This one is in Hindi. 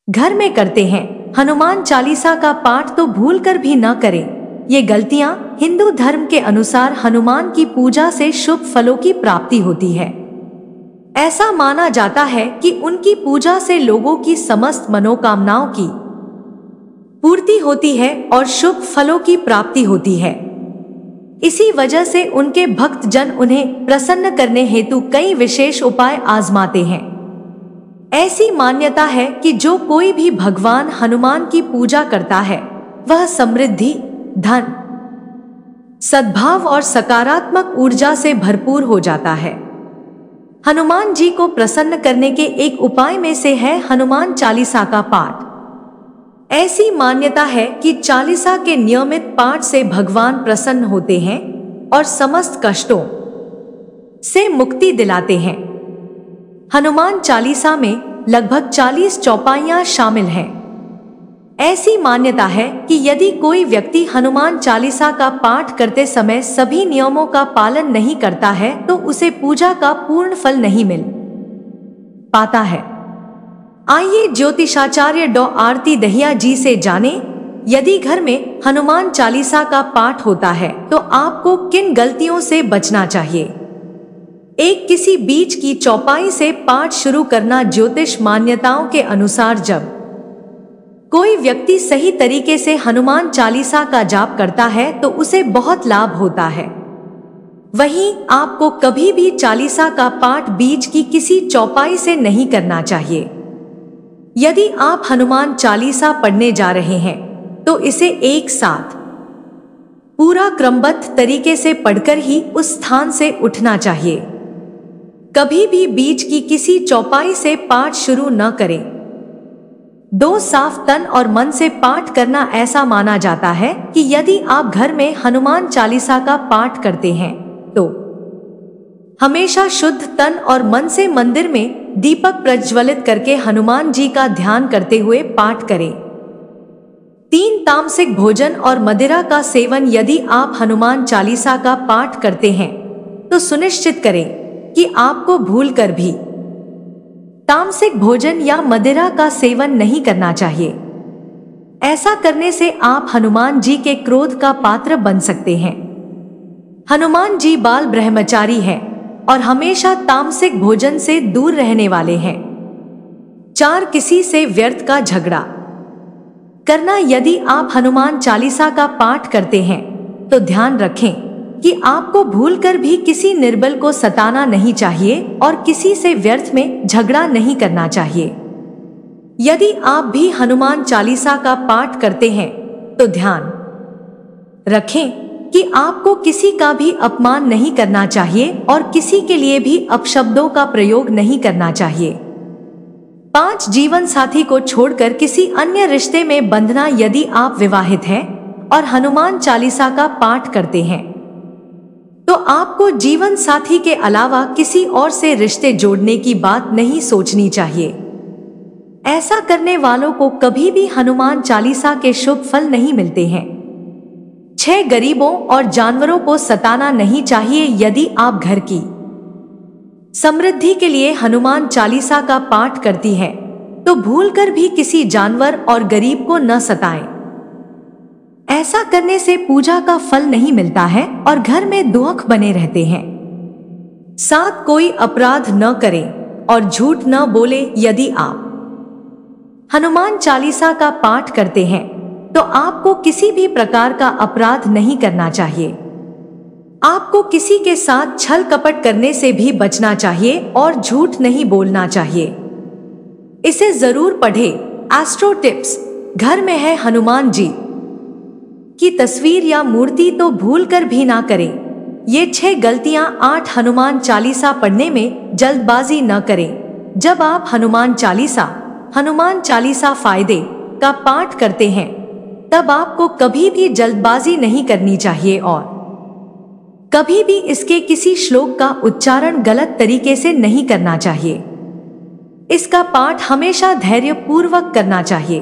घर में करते हैं। हनुमान चालीसा का पाठ तो भूल कर भी न करें। ये गलतियां हिंदू धर्म के अनुसार हनुमान की पूजा से शुभ फलों की प्राप्ति होती है। ऐसा माना जाता है कि उनकी पूजा से लोगों की समस्त मनोकामनाओं की पूर्ति होती है और शुभ फलों की प्राप्ति होती है। इसी वजह से उनके भक्त जन उन्हें प्रसन्न करने हेतु कई विशेष उपाय आजमाते हैं। ऐसी मान्यता है कि जो कोई भी भगवान हनुमान की पूजा करता है वह समृद्धि, धन, सद्भाव और सकारात्मक ऊर्जा से भरपूर हो जाता है। हनुमान जी को प्रसन्न करने के एक उपाय में से है हनुमान चालीसा का पाठ। ऐसी मान्यता है कि चालीसा के नियमित पाठ से भगवान प्रसन्न होते हैं और समस्त कष्टों से मुक्ति दिलाते हैं। हनुमान चालीसा में लगभग 40 चौपाइयां शामिल हैं। ऐसी मान्यता है कि यदि कोई व्यक्ति हनुमान चालीसा का पाठ करते समय सभी नियमों का पालन नहीं करता है तो उसे पूजा का पूर्ण फल नहीं मिल पाता है। आइए ज्योतिषाचार्य डॉ आरती दहिया जी से जाने, यदि घर में हनुमान चालीसा का पाठ होता है तो आपको किन गलतियों से बचना चाहिए। एक, किसी बीच की चौपाई से पाठ शुरू करना। ज्योतिष मान्यताओं के अनुसार जब कोई व्यक्ति सही तरीके से हनुमान चालीसा का जाप करता है तो उसे बहुत लाभ होता है। वहीं आपको कभी भी चालीसा का पाठ बीच की किसी चौपाई से नहीं करना चाहिए। यदि आप हनुमान चालीसा पढ़ने जा रहे हैं तो इसे एक साथ पूरा क्रमबद्ध तरीके से पढ़कर ही उस स्थान से उठना चाहिए। कभी भी बीच की किसी चौपाई से पाठ शुरू न करें। 2, साफ तन और मन से पाठ करना। ऐसा माना जाता है कि यदि आप घर में हनुमान चालीसा का पाठ करते हैं तो हमेशा शुद्ध तन और मन से मंदिर में दीपक प्रज्वलित करके हनुमान जी का ध्यान करते हुए पाठ करें। 3, तामसिक भोजन और मदिरा का सेवन। यदि आप हनुमान चालीसा का पाठ करते हैं तो सुनिश्चित करें कि आपको भूलकर भी तामसिक भोजन या मदिरा का सेवन नहीं करना चाहिए। ऐसा करने से आप हनुमान जी के क्रोध का पात्र बन सकते हैं। हनुमान जी बाल ब्रह्मचारी हैं और हमेशा तामसिक भोजन से दूर रहने वाले हैं। 4, किसी से व्यर्थ का झगड़ा करना। यदि आप हनुमान चालीसा का पाठ करते हैं तो ध्यान रखें कि आपको भूलकर भी किसी निर्बल को सताना नहीं चाहिए और किसी से व्यर्थ में झगड़ा नहीं करना चाहिए। यदि आप भी हनुमान चालीसा का पाठ करते हैं तो ध्यान रखें कि आपको किसी का भी अपमान नहीं करना चाहिए और किसी के लिए भी अपशब्दों का प्रयोग नहीं करना चाहिए। 5, जीवन साथी को छोड़कर किसी अन्य रिश्ते में बंधना। यदि आप विवाहित हैं और हनुमान चालीसा का पाठ करते हैं तो आपको जीवन साथी के अलावा किसी और से रिश्ते जोड़ने की बात नहीं सोचनी चाहिए। ऐसा करने वालों को कभी भी हनुमान चालीसा के शुभ फल नहीं मिलते हैं। 6, गरीबों और जानवरों को सताना नहीं चाहिए। यदि आप घर की समृद्धि के लिए हनुमान चालीसा का पाठ करती हैं तो भूलकर भी किसी जानवर और गरीब को न सताएं। ऐसा करने से पूजा का फल नहीं मिलता है और घर में दुख बने रहते हैं। 7, कोई अपराध न करें और झूठ न बोले। यदि आप हनुमान चालीसा का पाठ करते हैं तो आपको किसी भी प्रकार का अपराध नहीं करना चाहिए। आपको किसी के साथ छल कपट करने से भी बचना चाहिए और झूठ नहीं बोलना चाहिए। इसे जरूर पढ़ें। Astro tips. घर में है हनुमान जी की तस्वीर या मूर्ति तो भूलकर भी ना करें। ये 6 गलतियां। 8, हनुमान चालीसा पढ़ने में जल्दबाजी न करें। जब आप हनुमान चालीसा फायदे का पाठ करते हैं तब आपको कभी भी जल्दबाजी नहीं करनी चाहिए और कभी भी इसके किसी श्लोक का उच्चारण गलत तरीके से नहीं करना चाहिए। इसका पाठ हमेशा धैर्यपूर्वक करना चाहिए।